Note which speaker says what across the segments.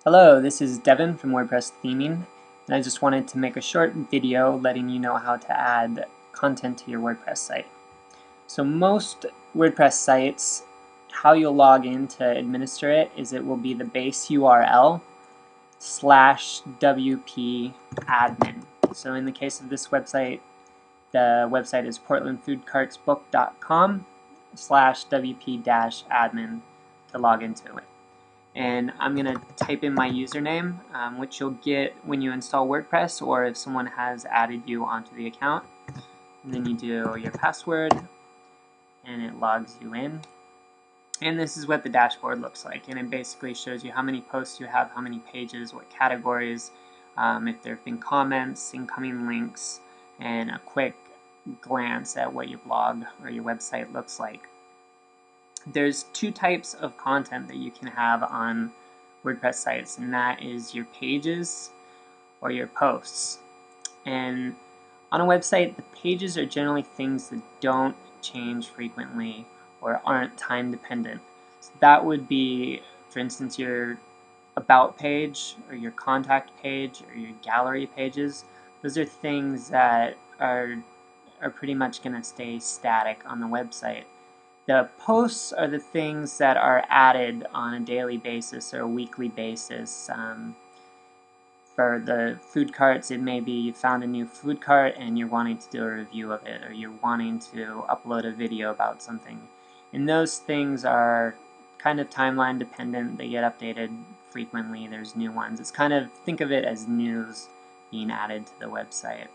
Speaker 1: Hello, this is Devin from WordPress Theming, and I just wanted to make a short video letting you know how to add content to your WordPress site. So most WordPress sites, how you'll log in to administer it is it will be the base URL /wp admin. So in the case of this website, the website is portlandfoodcartsbook.com /wp-admin to log into it. And I'm going to type in my username, which you'll get when you install WordPress or if someone has added you onto the account. And then you do your password, and it logs you in. And this is what the dashboard looks like. And it basically shows you how many posts you have, how many pages, what categories, if there have been comments, incoming links, and a quick glance at what your blog or your website looks like. There's two types of content that you can have on WordPress sites, and that is your pages or your posts. And on a website, the pages are generally things that don't change frequently or aren't time dependent. So that would be, for instance, your about page or your contact page or your gallery pages. Those are things that are pretty much going to stay static on the website. The posts are the things that are added on a daily basis or a weekly basis. For the food carts, it may be you found a new food cart and you're wanting to do a review of it, or you're wanting to upload a video about something. And those things are kind of timeline dependent. They get updated frequently. There's new ones. It's kind of, think of it as news being added to the website.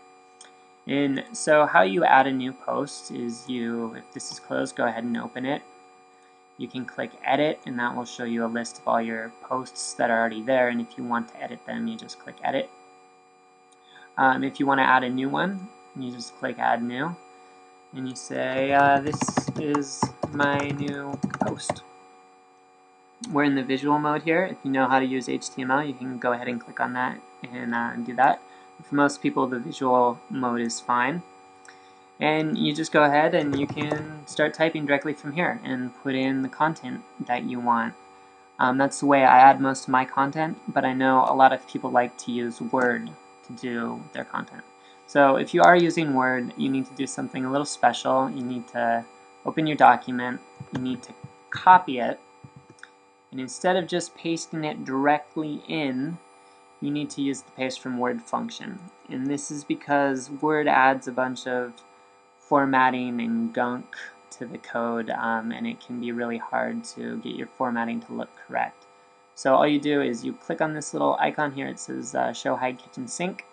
Speaker 1: And so how you add a new post is if this is closed, go ahead and open it. You can click edit, and that will show you a list of all your posts that are already there, and if you want to edit them, you just click edit. If you want to add a new one, you just click add new, and you say this is my new post. We're in the visual mode here. If you know how to use HTML, you can go ahead and click on that and do that. For most people, the visual mode is fine. And you just go ahead and you can start typing directly from here and put in the content that you want. That's the way I add most of my content, but I know a lot of people like to use Word to do their content. So if you are using Word, you need to do something a little special. You need to open your document, you need to copy it, and instead of just pasting it directly in, you need to use the paste from Word function. And this is because Word adds a bunch of formatting and gunk to the code, and it can be really hard to get your formatting to look correct. So all you do is you click on this little icon here. It says Show Hide Kitchen Sink,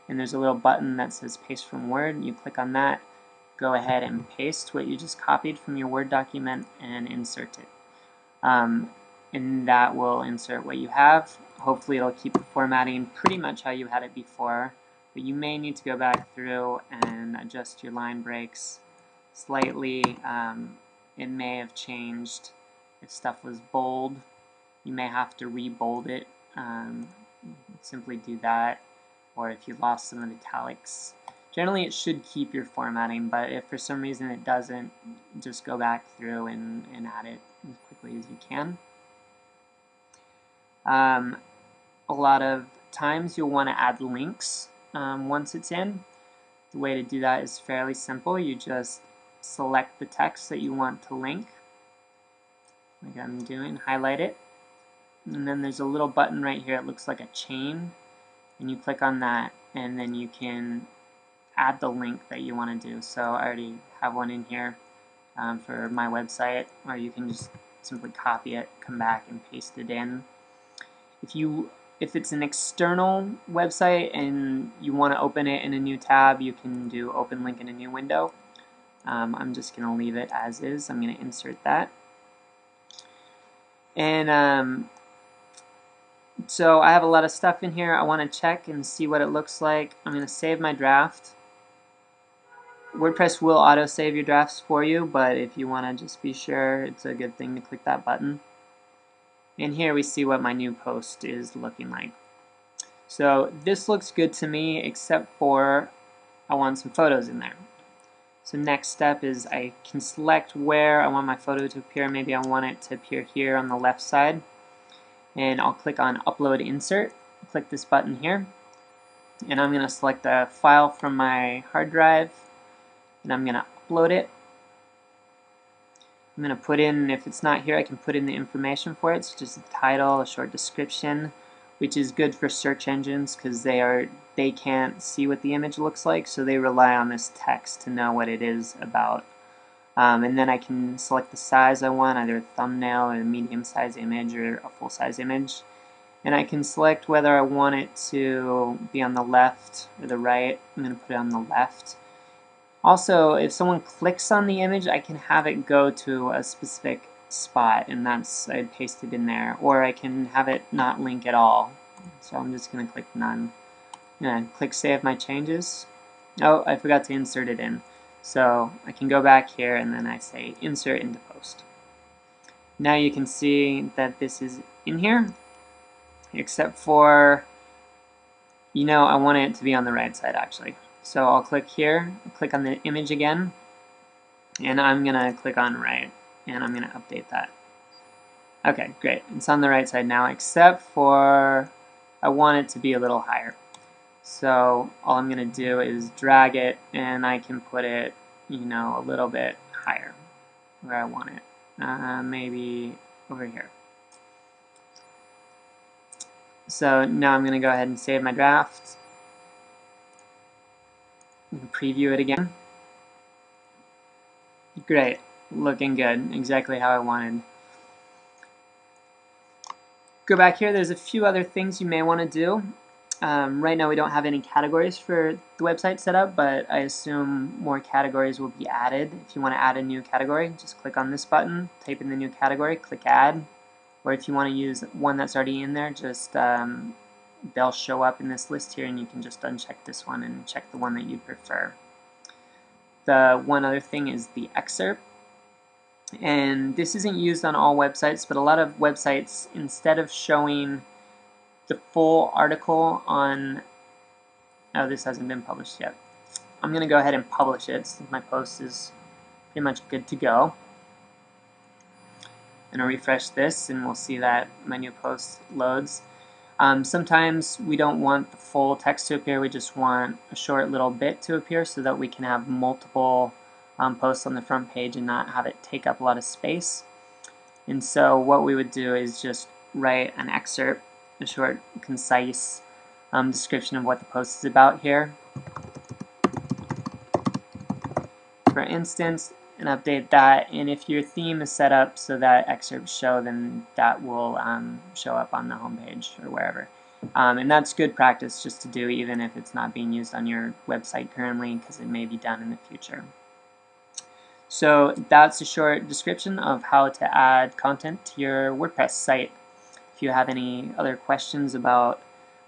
Speaker 1: and there's a little button that says Paste from Word. You click on that, go ahead and paste what you just copied from your Word document and insert it. And that will insert what you have. Hopefully it'll keep the formatting pretty much how you had it before, but you may need to go back through and adjust your line breaks slightly. It may have changed. If stuff was bold, you may have to re-bold it. Simply do that. Or if you lost some of the italics. Generally it should keep your formatting, but if for some reason it doesn't, just go back through and add it as quickly as you can. A lot of times you'll want to add links once it's in. The way to do that is fairly simple. You just select the text that you want to link, like I'm doing, highlight it, and then there's a little button right here. It looks like a chain, and you click on that, and then you can add the link that you want to do. So I already have one in here for my website, or you can just simply copy it, come back and paste it in. If it's an external website and you want to open it in a new tab, you can do open link in a new window. I'm just going to leave it as is. I'm going to insert that. And so I have a lot of stuff in here. I want to check and see what it looks like. I'm going to save my draft. WordPress will auto-save your drafts for you, but if you want to just be sure, it's a good thing to click that button. And here we see what my new post is looking like. So this looks good to me, except for I want some photos in there. So next step is I can select where I want my photo to appear. Maybe I want it to appear here on the left side. and I'll click on Upload Insert. Click this button here, and I'm going to select a file from my hard drive, and I'm going to upload it. I'm going to put in, if it's not here, I can put in the information for it, so just the title, a short description, which is good for search engines because they can't see what the image looks like, so they rely on this text to know what it is about. And then I can select the size I want, either a thumbnail or a medium-size image or a full-size image. And I can select whether I want it to be on the left or the right. I'm going to put it on the left. Also, if someone clicks on the image, I can have it go to a specific spot, and I paste it in there. Or I can have it not link at all. So I'm just going to click None. I'm going to click Save My Changes. Oh, I forgot to insert it in. So I can go back here and then I say Insert into Post. Now you can see that this is in here, except for, I want it to be on the right side actually. So I'll click here, click on the image again, and I'm going to click on right, and I'm going to update that. Okay, great. It's on the right side now, except for I want it to be a little higher. So all I'm going to do is drag it, and I can put it, a little bit higher where I want it. Maybe over here. So now I'm going to go ahead and save my draft. Preview it again. Great. Looking good. Exactly how I wanted. Go back here. There's a few other things you may want to do. Right now we don't have any categories for the website set up, but I assume more categories will be added. If you want to add a new category, just click on this button, type in the new category, click Add. Or if you want to use one that's already in there, just they'll show up in this list here, and you can just uncheck this one and check the one that you prefer. The one other thing is the excerpt. And this isn't used on all websites, but a lot of websites, instead of showing the full article on, oh, this hasn't been published yet. I'm going to go ahead and publish it since my post is pretty much good to go. And I'll refresh this, and we'll see that my new post loads. Sometimes we don't want the full text to appear, we just want a short little bit to appear so that we can have multiple posts on the front page and not have it take up a lot of space. And so what we would do is just write an excerpt, a short, concise description of what the post is about here. For instance, and update that, and if your theme is set up so that excerpts show, then that will show up on the homepage or wherever. And that's good practice just to do even if it's not being used on your website currently, because it may be done in the future. So that's a short description of how to add content to your WordPress site. If you have any other questions about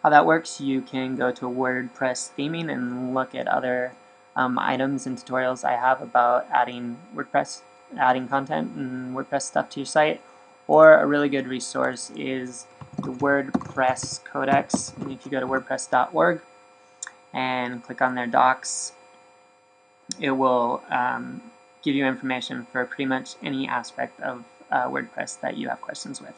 Speaker 1: how that works, you can go to WordPress theming and look at other items and tutorials I have about adding content and WordPress stuff to your site. Or a really good resource is the WordPress Codex. And if you go to wordpress.org and click on their docs, it will give you information for pretty much any aspect of WordPress that you have questions with.